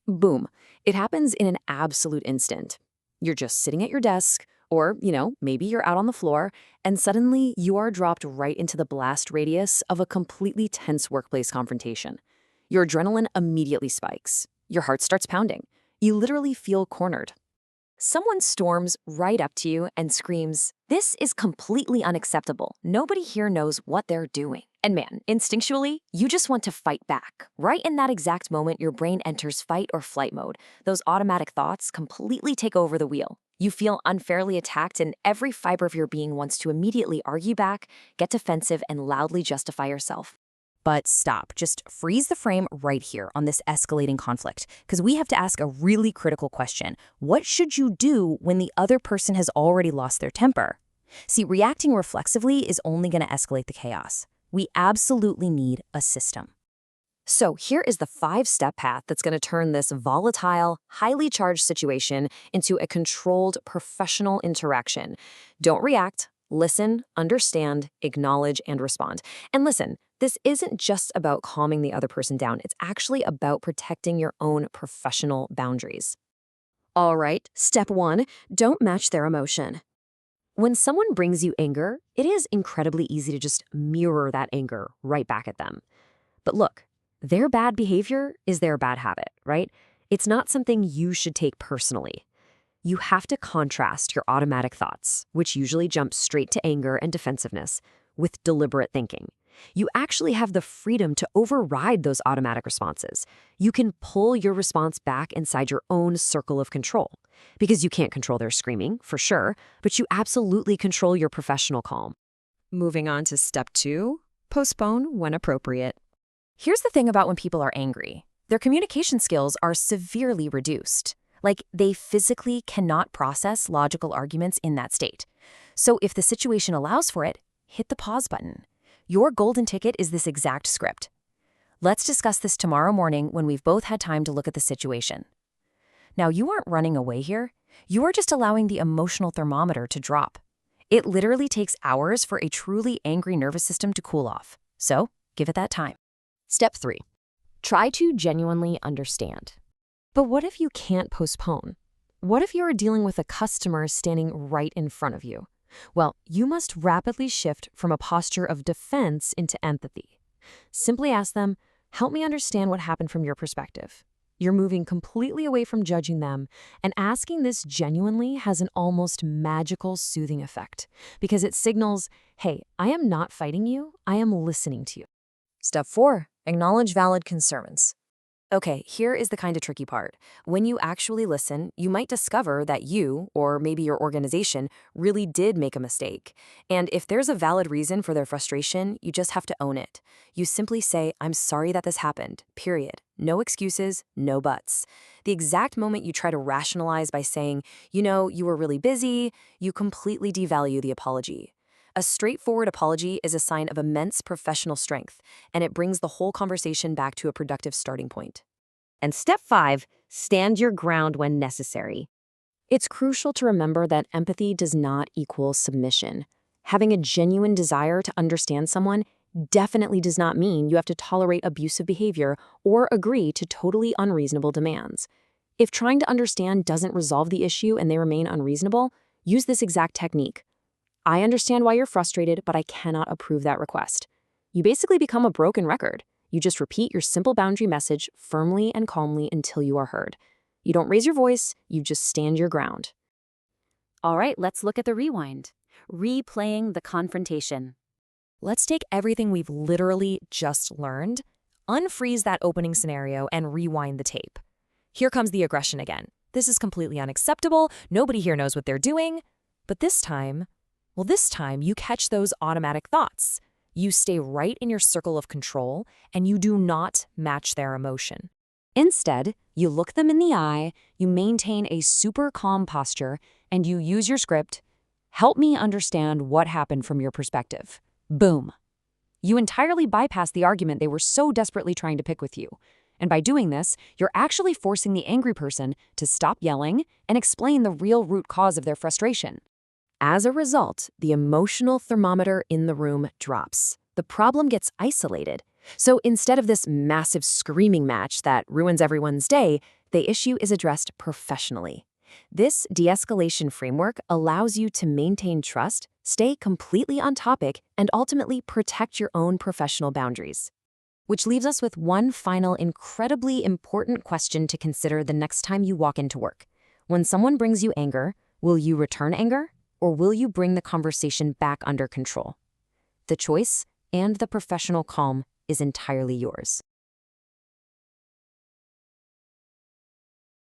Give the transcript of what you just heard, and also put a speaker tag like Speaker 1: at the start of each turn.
Speaker 1: Boom. It happens in an absolute instant. You're just sitting at your desk, or, maybe you're out on the floor, and suddenly you are dropped right into the blast radius of a completely tense workplace confrontation. Your adrenaline immediately spikes. Your heart starts pounding. You literally feel cornered.
Speaker 2: Someone storms right up to you and screams, "This is completely unacceptable. Nobody here knows what they're doing." And man, instinctually, you just want to fight back. Right in that exact moment, your brain enters fight or flight mode. Those automatic thoughts completely take over the wheel. You feel unfairly attacked, and every fiber of your being wants to immediately argue back, get defensive, and loudly justify yourself.
Speaker 3: But stop. Just freeze the frame right here on this escalating conflict, because we have to ask a really critical question. What should you do when the other person has already lost their temper? See, reacting reflexively is only going to escalate the chaos. We absolutely need a system.
Speaker 2: So here is the 5-step path that's going to turn this volatile, highly charged situation into a controlled, professional interaction. Don't react. Listen, understand, acknowledge, and respond. And listen, this isn't just about calming the other person down. It's actually about protecting your own professional boundaries. All right, step 1, don't match their emotion. When someone brings you anger, it is incredibly easy to just mirror that anger right back at them. But look, their bad behavior is their bad habit, right? It's not something you should take personally. You have to contrast your automatic thoughts, which usually jump straight to anger and defensiveness, with deliberate thinking. You actually have the freedom to override those automatic responses. You can pull your response back inside your own circle of control. Because you can't control their screaming, for sure, but you absolutely control your professional calm.
Speaker 1: Moving on to step 2, postpone when appropriate.
Speaker 3: Here's the thing about when people are angry. Their communication skills are severely reduced. Like, they physically cannot process logical arguments in that state. So if the situation allows for it, hit the pause button. Your golden ticket is this exact script. Let's discuss this tomorrow morning when we've both had time to look at the situation. Now, you aren't running away here. You are just allowing the emotional thermometer to drop. It literally takes hours for a truly angry nervous system to cool off. So, give it that time.
Speaker 2: Step 3, try to genuinely understand. But what if you can't postpone? What if you are dealing with a customer standing right in front of you? Well, you must rapidly shift from a posture of defense into empathy. Simply ask them, "Help me understand what happened from your perspective." You're moving completely away from judging them, and asking this genuinely has an almost magical soothing effect because it signals, "Hey, I am not fighting you, I am listening to you."
Speaker 1: Step 4, acknowledge valid concerns.
Speaker 2: Okay, here is the kind of tricky part. When you actually listen, you might discover that you, or maybe your organization, really did make a mistake. And if there's a valid reason for their frustration, you just have to own it. You simply say, "I'm sorry that this happened," period. No excuses, no buts. The exact moment you try to rationalize by saying, "You were really busy," you completely devalue the apology. A straightforward apology is a sign of immense professional strength, and it brings the whole conversation back to a productive starting point. And step 5, stand your ground when necessary. It's crucial to remember that empathy does not equal submission. Having a genuine desire to understand someone definitely does not mean you have to tolerate abusive behavior or agree to totally unreasonable demands. If trying to understand doesn't resolve the issue and they remain unreasonable, use this exact technique. "I understand why you're frustrated, but I cannot approve that request." You basically become a broken record. You just repeat your simple boundary message firmly and calmly until you are heard. You don't raise your voice, you just stand your ground. All right, let's look at the rewind. Replaying the confrontation.
Speaker 3: Let's take everything we've literally just learned, unfreeze that opening scenario, and rewind the tape. Here comes the aggression again. This is completely unacceptable. Nobody here knows what they're doing. But this time you catch those automatic thoughts. You stay right in your circle of control, and you do not match their emotion.
Speaker 2: Instead, you look them in the eye, you maintain a super calm posture, and you use your script, "Help me understand what happened from your perspective." Boom. You entirely bypass the argument they were so desperately trying to pick with you. And by doing this, you're actually forcing the angry person to stop yelling and explain the real root cause of their frustration. As a result, the emotional thermometer in the room drops. The problem gets isolated. So instead of this massive screaming match that ruins everyone's day,
Speaker 3: the issue is addressed professionally. This de-escalation framework allows you to maintain trust, stay completely on topic, and ultimately protect your own professional boundaries. Which leaves us with one final incredibly important question to consider the next time you walk into work. When someone brings you anger, will you return anger, or will you bring the conversation back under control? The choice and the professional calm is entirely yours.